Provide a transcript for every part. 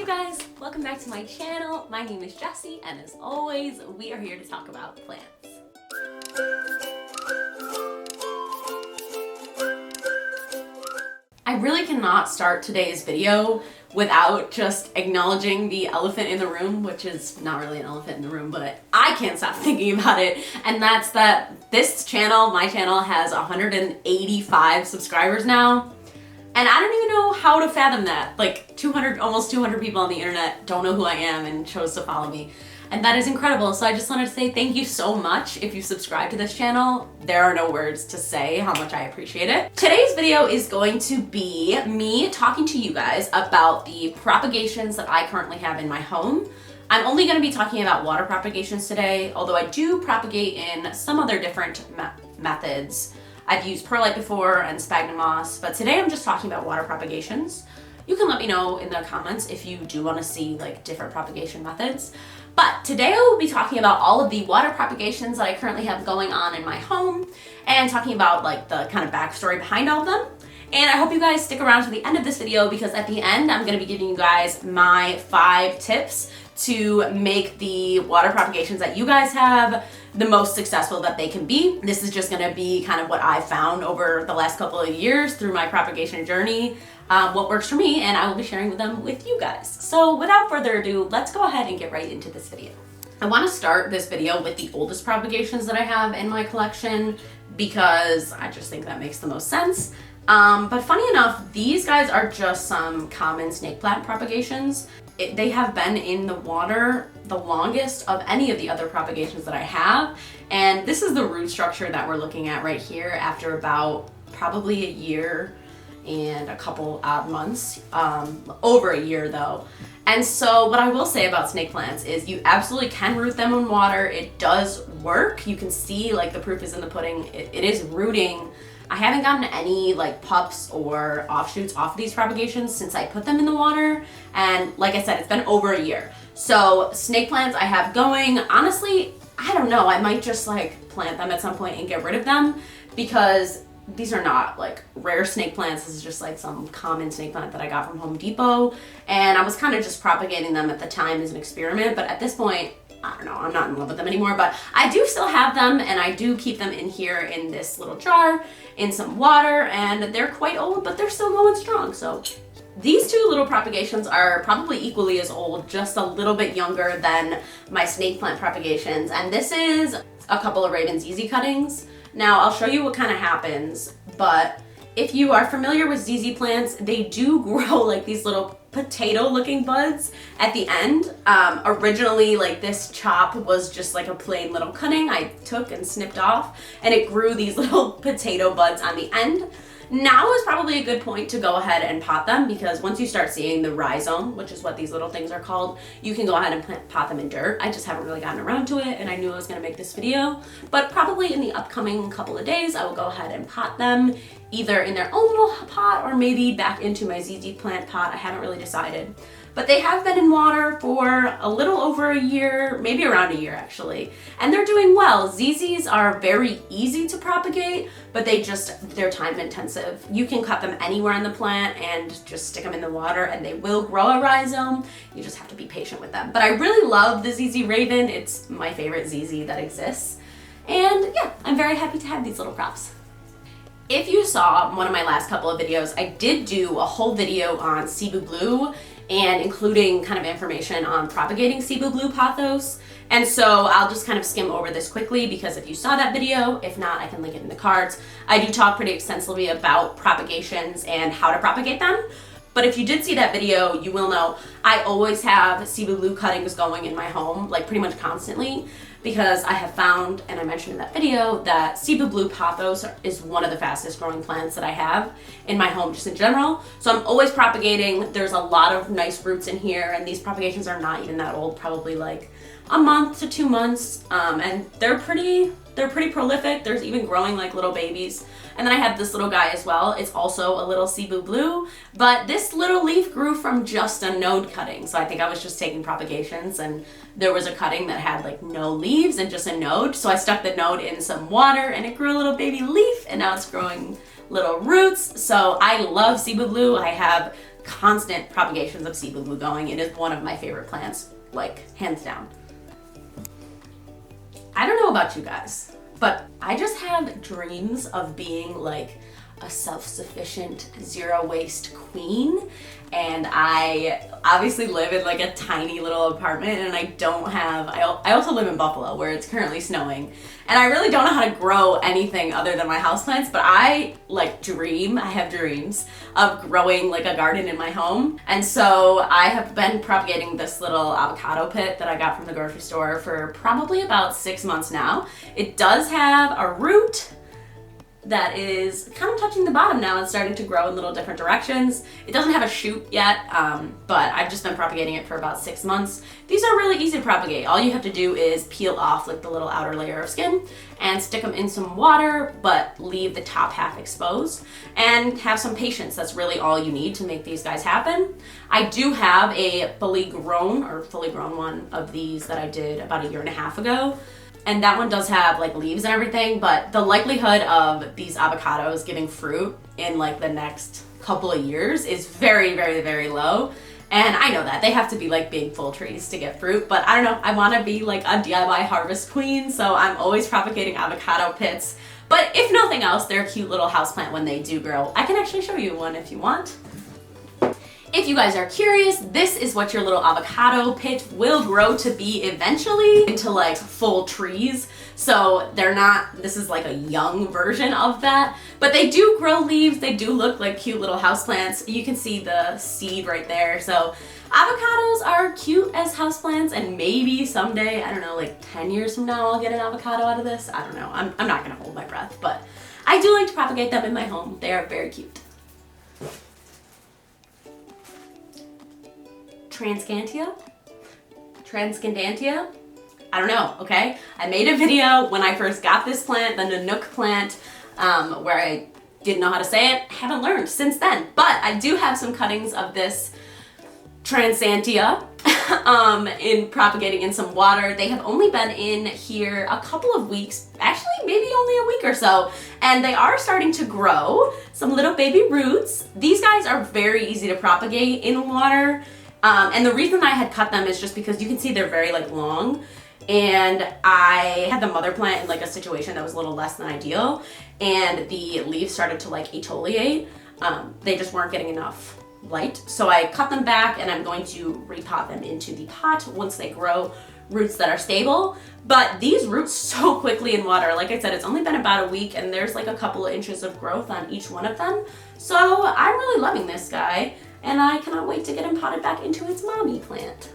you guys, welcome back to my channel. My name is Jessie, and as always, we are here to talk about plants. I really cannot start today's video without just acknowledging the elephant in the room, which is not really an elephant in the room, but I can't stop thinking about it. And that's that this channel, my channel, has 185 subscribers now. And I don't even know how to fathom that. Like almost 200 people on the internet don't know who I am and chose to follow me. And that is incredible. So I just wanted to say thank you so much if you subscribe to this channel. There are no words to say how much I appreciate it. Today's video is going to be me talking to you guys about the propagations that I currently have in my home. I'm only going to be talking about water propagations today, although I do propagate in some other different methods. I've used perlite before and sphagnum moss, but today I'm just talking about water propagations. You can let me know in the comments if you do want to see like different propagation methods. But today I will be talking about all of the water propagations that I currently have going on in my home and talking about like the kind of backstory behind all of them. And I hope you guys stick around to the end of this video because at the end I'm going to be giving you guys my 5 tips to make the water propagations that you guys have the most successful that they can be. This is just gonna be kind of what I found over the last couple of years through my propagation journey, what works for me, and I will be sharing them with you guys. So without further ado, let's go ahead and get right into this video. I wanna start this video with the oldest propagations that I have in my collection because I just think that makes the most sense. But funny enough, these guys are just some common snake plant propagations. They have been in the water the longest of any of the other propagations that I have. And this is the root structure that we're looking at right here after about probably a year and a couple odd months, over a year though. And so what I will say about snake plants is you absolutely can root them in water. It does work. You can see like the proof is in the pudding. It is rooting. I haven't gotten any like pups or offshoots off of these propagations since I put them in the water. And like I said, it's been over a year. So snake plants I have going, honestly, I don't know. I might just like plant them at some point and get rid of them because these are not like rare snake plants. This is just like some common snake plant that I got from Home Depot. And I was kind of just propagating them at the time as an experiment. But at this point, I don't know, I'm not in love with them anymore, but I do still have them and I do keep them in here in this little jar in some water, and they're quite old, but they're still going strong. So these 2 little propagations are probably equally as old, just a little bit younger than my snake plant propagations. And this is a couple of Raven ZZ cuttings. Now I'll show you what kind of happens, but if you are familiar with ZZ plants, they do grow like these little potato looking buds at the end. Originally, like this chop was just like a plain little cutting I took and snipped off, and it grew these little potato buds on the end. Now is probably a good point to go ahead and pot them because once you start seeing the rhizome, which is what these little things are called, you can go ahead and pot them in dirt. I just haven't really gotten around to it and I knew I was gonna make this video, but probably in the upcoming couple of days, I will go ahead and pot them either in their own little pot or maybe back into my ZZ plant pot. I haven't really decided. But they have been in water for a little over a year, maybe around a year actually, and they're doing well. ZZs are very easy to propagate, but they're time intensive. You can cut them anywhere in the plant and just stick them in the water and they will grow a rhizome. You just have to be patient with them. But I really love the ZZ Raven. It's my favorite ZZ that exists. And yeah, I'm very happy to have these little crops. If you saw one of my last couple of videos, I did do a whole video on Cebu Blue and including kind of information on propagating Cebu Blue pathos. And so I'll just kind of skim over this quickly because if you saw that video, if not, I can link it in the cards. I do talk pretty extensively about propagations and how to propagate them. But if you did see that video, you will know I always have Cebu Blue cuttings going in my home, like pretty much constantly, because I have found, and I mentioned in that video, that Cebu Blue pathos is one of the fastest growing plants that I have in my home just in general. So I'm always propagating. There's a lot of nice roots in here, and these propagations are not even that old, probably like a month to 2 months, and they're pretty prolific. There's even growing like little babies. And then I have this little guy as well. It's also a little Cebu Blue, but this little leaf grew from just a node cutting. So I think I was just taking propagations and there was a cutting that had like no leaves and just a node. So I stuck the node in some water and it grew a little baby leaf and now it's growing little roots. So I love Cebu Blue. I have constant propagations of sipa glue going. It is one of my favorite plants, like hands down. I don't know about you guys, but I just have dreams of being like a self-sufficient, zero waste queen. And I obviously live in like a tiny little apartment, and I also live in Buffalo where it's currently snowing, and I really don't know how to grow anything other than my houseplants, but I have dreams of growing like a garden in my home. And so I have been propagating this little avocado pit that I got from the grocery store for probably about 6 months now. It does have a root that is kind of touching the bottom now and starting to grow in little different directions. It doesn't have a shoot yet, but I've just been propagating it for about 6 months. These are really easy to propagate. All you have to do is peel off like the little outer layer of skin and stick them in some water, but leave the top half exposed and have some patience. That's really all you need to make these guys happen. I do have a fully grown one of these that I did about 1.5 years ago. And that one does have like leaves and everything, but the likelihood of these avocados giving fruit in like the next couple of years is very, very, very low. And I know that they have to be like big full trees to get fruit, but I don't know, I want to be like a DIY harvest queen, so I'm always propagating avocado pits. But if nothing else, they're a cute little houseplant when they do grow. I can actually show you one if you want. If you guys are curious, this is what your little avocado pit will grow to be eventually, into like full trees. So this is like a young version of that, but they do grow leaves. They do look like cute little houseplants. You can see the seed right there. So avocados are cute as houseplants, and maybe someday, I don't know, like 10 years from now, I'll get an avocado out of this. I don't know. I'm not gonna hold my breath, but I do like to propagate them in my home. They are very cute. Transcandantia? I don't know, okay? I made a video when I first got this plant, the Nanook plant, where I didn't know how to say it. I haven't learned since then, but I do have some cuttings of this Transcantia in propagating in some water. They have only been in here a couple of weeks, actually maybe only a week or so, and they are starting to grow some little baby roots. These guys are very easy to propagate in water. And the reason I had cut them is just because you can see they're very like long, and I had the mother plant in like a situation that was a little less than ideal, and the leaves started to like exfoliate. They just weren't getting enough light. So I cut them back, and I'm going to repot them into the pot once they grow roots that are stable. But these roots so quickly in water. Like I said, it's only been about a week, and there's like a couple of inches of growth on each one of them. So I'm really loving this guy, and I cannot wait to get him potted back into its mommy plant.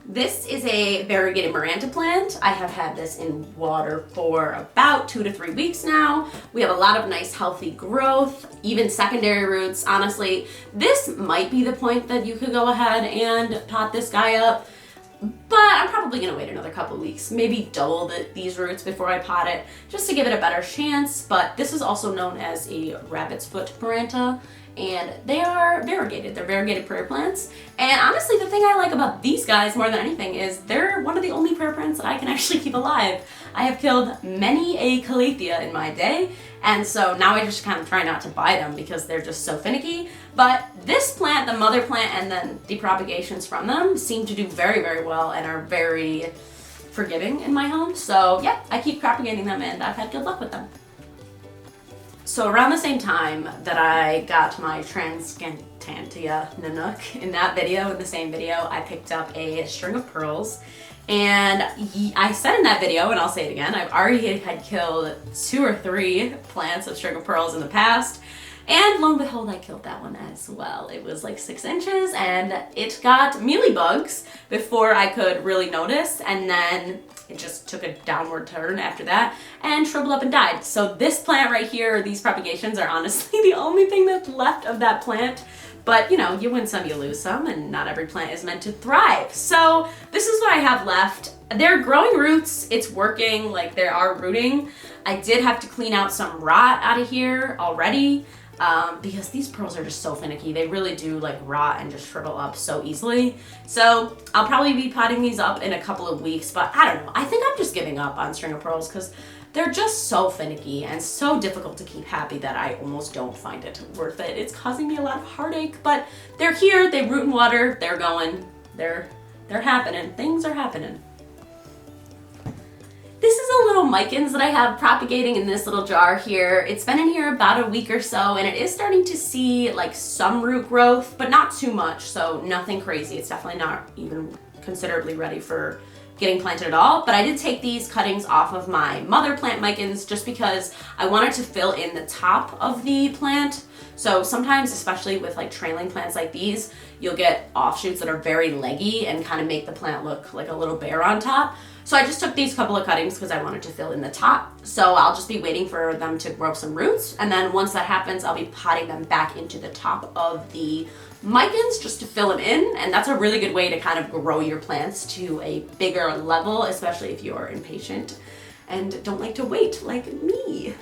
This is a variegated miranda plant. I have had this in water for about 2 to 3 weeks now. We have a lot of nice healthy growth, even secondary roots. Honestly, this might be the point that you could go ahead and pot this guy up, but I'm probably gonna wait another couple weeks, maybe double these roots before I pot it, just to give it a better chance. But this is also known as a rabbit's foot miranda, and they are variegated. They're variegated prayer plants. And honestly, the thing I like about these guys more than anything is they're one of the only prayer plants that I can actually keep alive. I have killed many a calathea in my day, and so now I just kind of try not to buy them because they're just so finicky. But this plant, the mother plant, and then the propagations from them seem to do very, very well and are very forgiving in my home. So yeah, I keep propagating them, and I've had good luck with them. So around the same time that I got my Transcantia Nanook, in the same video, I picked up a string of pearls. And I said in that video, and I'll say it again, I've already had killed 2 or 3 plants of string of pearls in the past. And lo and behold, I killed that one as well. It was like 6 inches, and it got mealybugs before I could really notice, and then it just took a downward turn after that and shriveled up and died. So this plant right here, these propagations, are honestly the only thing that's left of that plant. But you know, you win some, you lose some, and not every plant is meant to thrive. So this is what I have left. They're growing roots, it's working, like they are rooting. I did have to clean out some rot out of here already, because these pearls are just so finicky. They really do like rot and just shrivel up so easily. So I'll probably be potting these up in a couple of weeks, but I don't know. I think I'm just giving up on string of pearls because they're just so finicky and so difficult to keep happy that I almost don't find it worth it. It's causing me a lot of heartache, but they're here, they root in water, they're going, they're happening, things are happening. This is a little Micans that I have propagating in this little jar here. It's been in here about a week or so, and it is starting to see like some root growth, but not too much, so nothing crazy. It's definitely not even considerably ready for getting planted at all. But I did take these cuttings off of my mother plant Micans just because I wanted to fill in the top of the plant. So sometimes, especially with like trailing plants like these, you'll get offshoots that are very leggy and kind of make the plant look like a little bear on top. So I just took these couple of cuttings because I wanted to fill in the top. So I'll just be waiting for them to grow some roots. And then once that happens, I'll be potting them back into the top of the Micans just to fill them in. And that's a really good way to kind of grow your plants to a bigger level, especially if you're impatient and don't like to wait like me.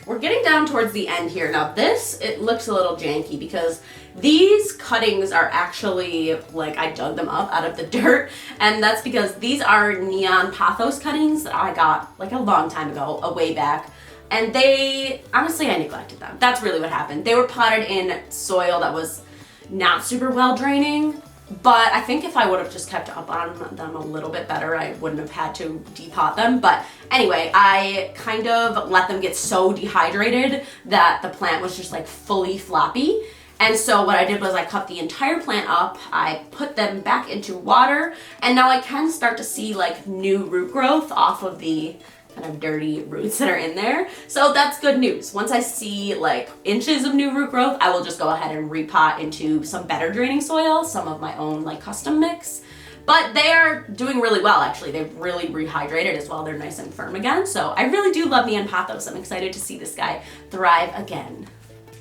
We're getting down towards the end here. Now this, it looks a little janky because these cuttings are actually, like, I dug them up out of the dirt, and that's because these are neon pathos cuttings that I got like a long time ago, a way back, and they, honestly, I neglected them. That's really what happened. They were potted in soil that was not super well draining, but I think if I would have just kept up on them a little bit better, I wouldn't have had to depot them. But anyway, I kind of let them get so dehydrated that the plant was just like fully floppy. And so what I did was I cut the entire plant up, I put them back into water, and now I can start to see like new root growth off of the kind of dirty roots that are in there. So that's good news. Once I see like inches of new root growth, I will just go ahead and repot into some better draining soil, some of my own like custom mix. But they are doing really well, actually. They've really rehydrated as well. They're nice and firm again. So I really do love Neon Pathos. I'm excited to see this guy thrive again.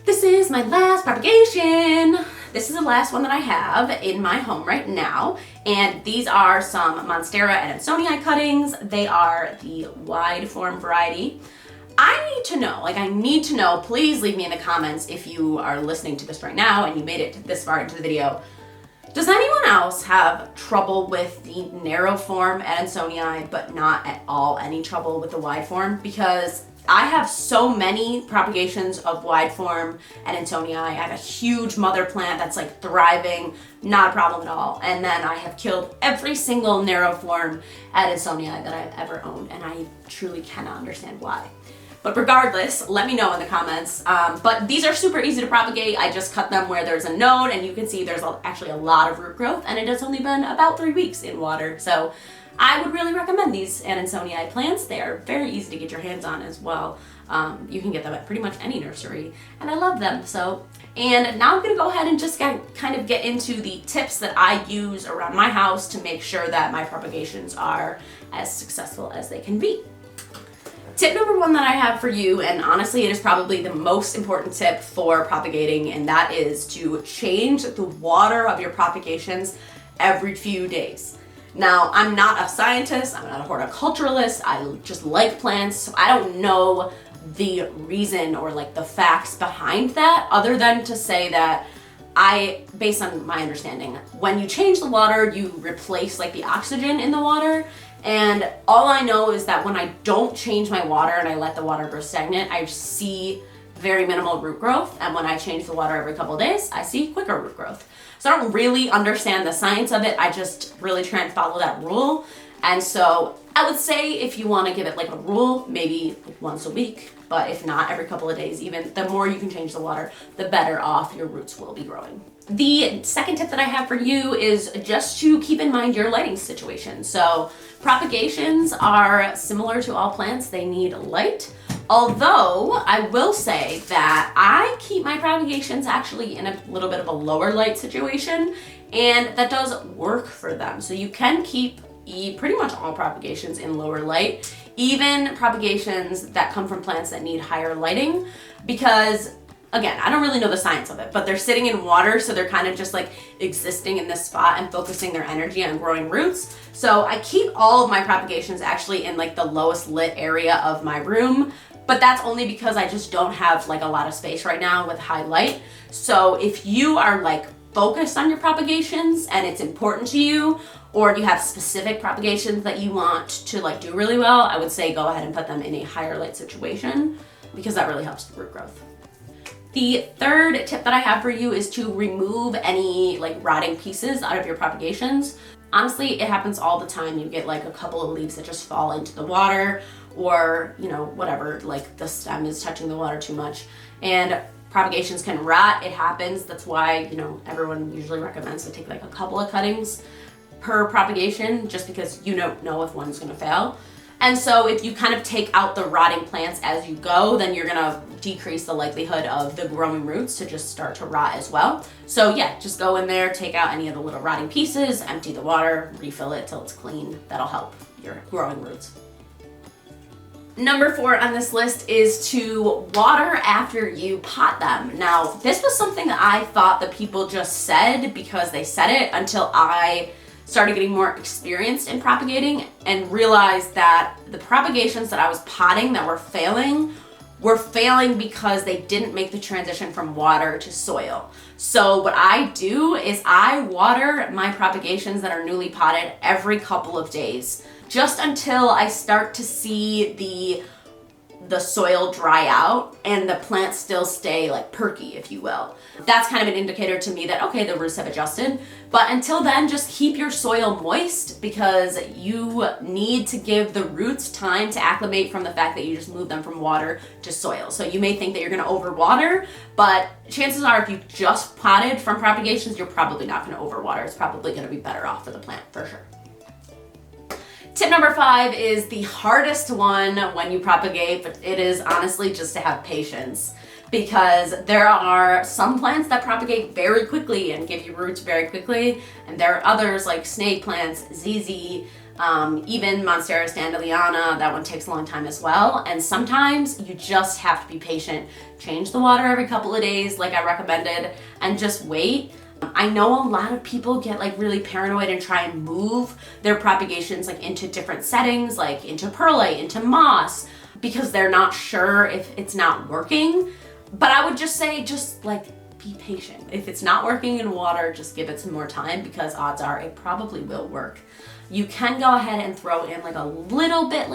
This is my last propagation. This is the last one that I have in my home right now. And these are some Monstera and Sonya cuttings. They are the wide form variety. I need to know, please leave me in the comments if you are listening to this right now and you made it this far into the video. Does anyone else have trouble with the narrow form Adansonii, but not at all any trouble with the wide form? Because I have so many propagations of wide form Adansonii. I have a huge mother plant that's like thriving, not a problem at all. And then I have killed every single narrow form Adansonii that I've ever owned, and I truly cannot understand why. But regardless, let me know in the comments. But these are super easy to propagate. I just cut them where there's a node, and you can see there's actually a lot of root growth, and it has only been about 3 weeks in water. So I would really recommend these Adansonii plants. They are very easy to get your hands on as well. You can get them at pretty much any nursery, and I love them. And now I'm gonna go ahead and just kind of get into the tips that I use around my house to make sure that my propagations are as successful as they can be. Tip number 1 that I have for you, and honestly it is probably the most important tip for propagating, and that is to change the water of your propagations every few days. Now, I'm not a scientist, I'm not a horticulturalist, I just like plants, so I don't know the reason or like the facts behind that, other than to say that based on my understanding, when you change the water, you replace like the oxygen in the water. And all I know is that when I don't change my water and I let the water grow stagnant, I see very minimal root growth. And when I change the water every couple of days, I see quicker root growth. So I don't really understand the science of it. I just really try and follow that rule. And so I would say if you want to give it like a rule, maybe once a week, but if not, every couple of days even, the more you can change the water, the better off your roots will be growing. The second tip that I have for you is just to keep in mind your lighting situation. So propagations are similar to all plants. They need light. Although I will say that I keep my propagations actually in a little bit of a lower light situation, and that does work for them. So you can keep pretty much all propagations in lower light, even propagations that come from plants that need higher lighting, because again, I don't really know the science of it, but they're sitting in water, so they're kind of just like existing in this spot and focusing their energy on growing roots. So I keep all of my propagations actually in like the lowest lit area of my room, but that's only because I just don't have like a lot of space right now with high light. So if you are like focused on your propagations and it's important to you, or you have specific propagations that you want to like do really well, I would say go ahead and put them in a higher light situation because that really helps the root growth. The third tip that I have for you is to remove any like rotting pieces out of your propagations. Honestly, it happens all the time. You get like a couple of leaves that just fall into the water, or you know, whatever, like the stem is touching the water too much and propagations can rot. It happens. That's why, you know, everyone usually recommends to take like a couple of cuttings per propagation, just because you don't know if one's going to fail. And so if you kind of take out the rotting plants as you go, then you're gonna decrease the likelihood of the growing roots to just start to rot as well. So yeah, just go in there, take out any of the little rotting pieces, empty the water, refill it till it's clean. That'll help your growing roots. Number 4 on this list is to water after you pot them. Now, this was something that I thought that people just said because they said it, until I started getting more experienced in propagating and realized that the propagations that I was potting that were failing because they didn't make the transition from water to soil. So what I do is I water my propagations that are newly potted every couple of days, just until I start to see the soil dry out and the plants still stay like perky, if you will. That's kind of an indicator to me that, okay, the roots have adjusted. But until then, just keep your soil moist, because you need to give the roots time to acclimate from the fact that you just moved them from water to soil. So you may think that you're gonna overwater, but chances are if you just potted from propagations, you're probably not gonna overwater. It's probably gonna be better off for the plant, for sure. Tip number 5 is the hardest one when you propagate, but it is honestly just to have patience, because there are some plants that propagate very quickly and give you roots very quickly, and there are others like snake plants, ZZ, even Monstera Sonya, that one takes a long time as well. And sometimes you just have to be patient. Change the water every couple of days like I recommended, and just wait. I know a lot of people get like really paranoid and try and move their propagations like into different settings, like into perlite, into moss, because they're not sure if it's not working. But I would just say, just like be patient. If it's not working in water, just give it some more time, because odds are it probably will work. You can go ahead and throw in like a little bit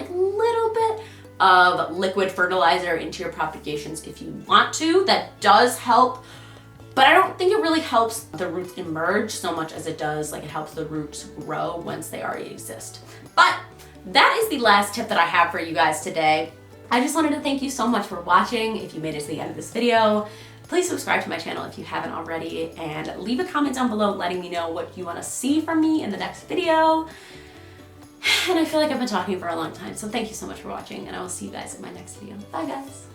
of liquid fertilizer into your propagations if you want to. That does help. But I don't think it really helps the roots emerge so much as it does, like it helps the roots grow once they already exist. But that is the last tip that I have for you guys today. I just wanted to thank you so much for watching. If you made it to the end of this video, please subscribe to my channel if you haven't already, and leave a comment down below letting me know what you want to see from me in the next video. And I feel like I've been talking for a long time, so thank you so much for watching, and I will see you guys in my next video. Bye guys.